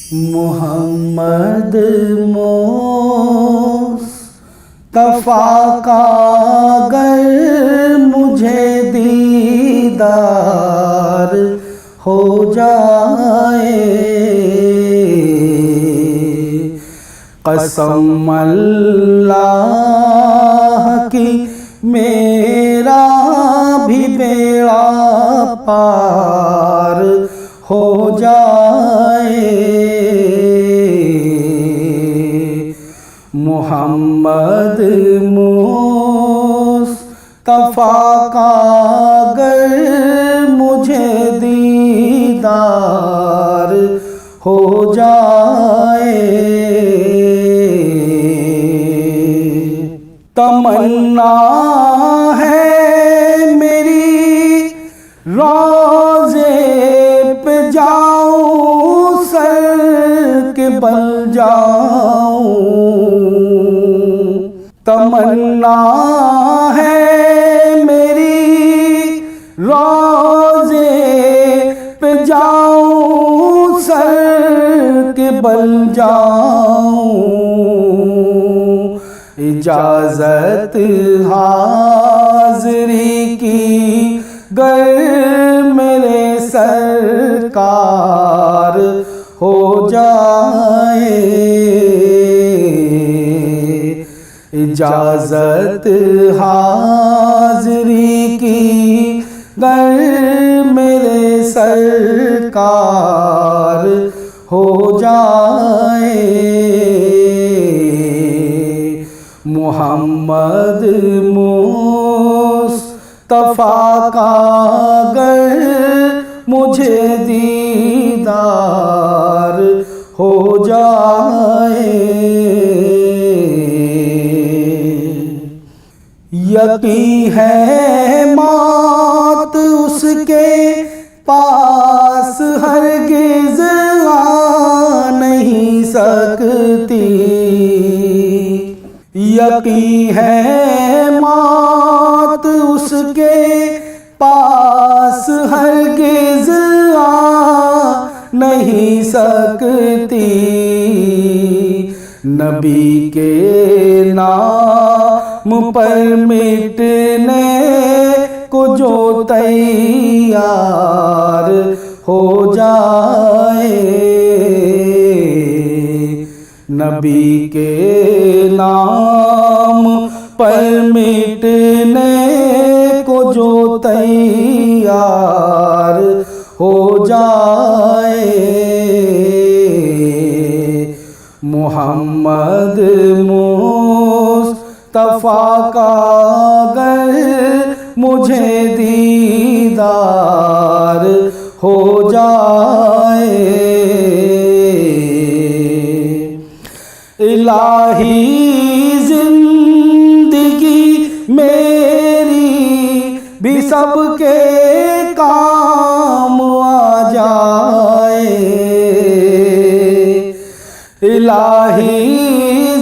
मोहम्मद मुस्तफा का अगर मुझे दीदार हो जाए, कसम अल्लाह की मेरा भी बेड़ा पार हो जाए। मोहम्मद मुस्तफा का अगर मुझे दीदार हो जाए, तमन्ना है मेरी रोज़े पे जाऊं, सर के बल जाऊं। तमन्ना है मेरी रोज़े पे जाऊं, सर के बल जाऊं। इजाज़त हाज़री की गर मेरे सरकार हो जाए, इजाज़त हाज़री की गर मेरे सरकार हो जाए। मोहम्मद मुस्तफा का अगर मुझे दीदार हो जाए, यकीन है मौत उसके पास हरगिज़ आ नहीं सकती। यकीन है मौत उसके पास हरगिज़ आ नहीं सकती। नबी के नाम पर मिटने को जो तैयार हो जाए, नबी के नाम पर मिटने को जो तैयार हो जाए। मोहम्मद मुस्तफा का अगर मुझे दीदार हो जाए, इलाही जिंदगी मेरी भी सबके काम आ जाए। इलाही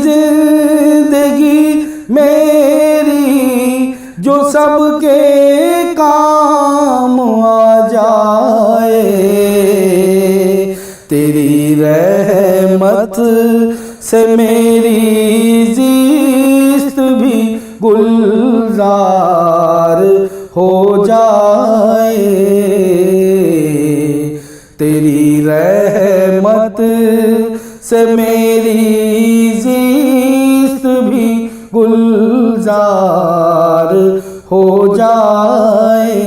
जिंदगी मेरी जो सबके काम आ जाए, तेरी रहमत से मेरी ज़िस्त भी गुलजार हो जाए। तेरी रहमत से मेरी ज़िस्त भी गुलजार हो जाए।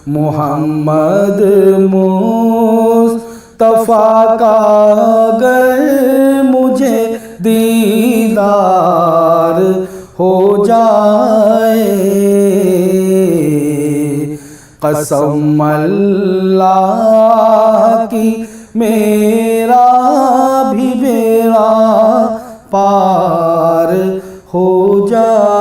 मोहम्मद मुस्तफा का अगर मुझे दीदार हो जाए, कसम अल्लाह की मेरा भी बेड़ा पार हो जाए।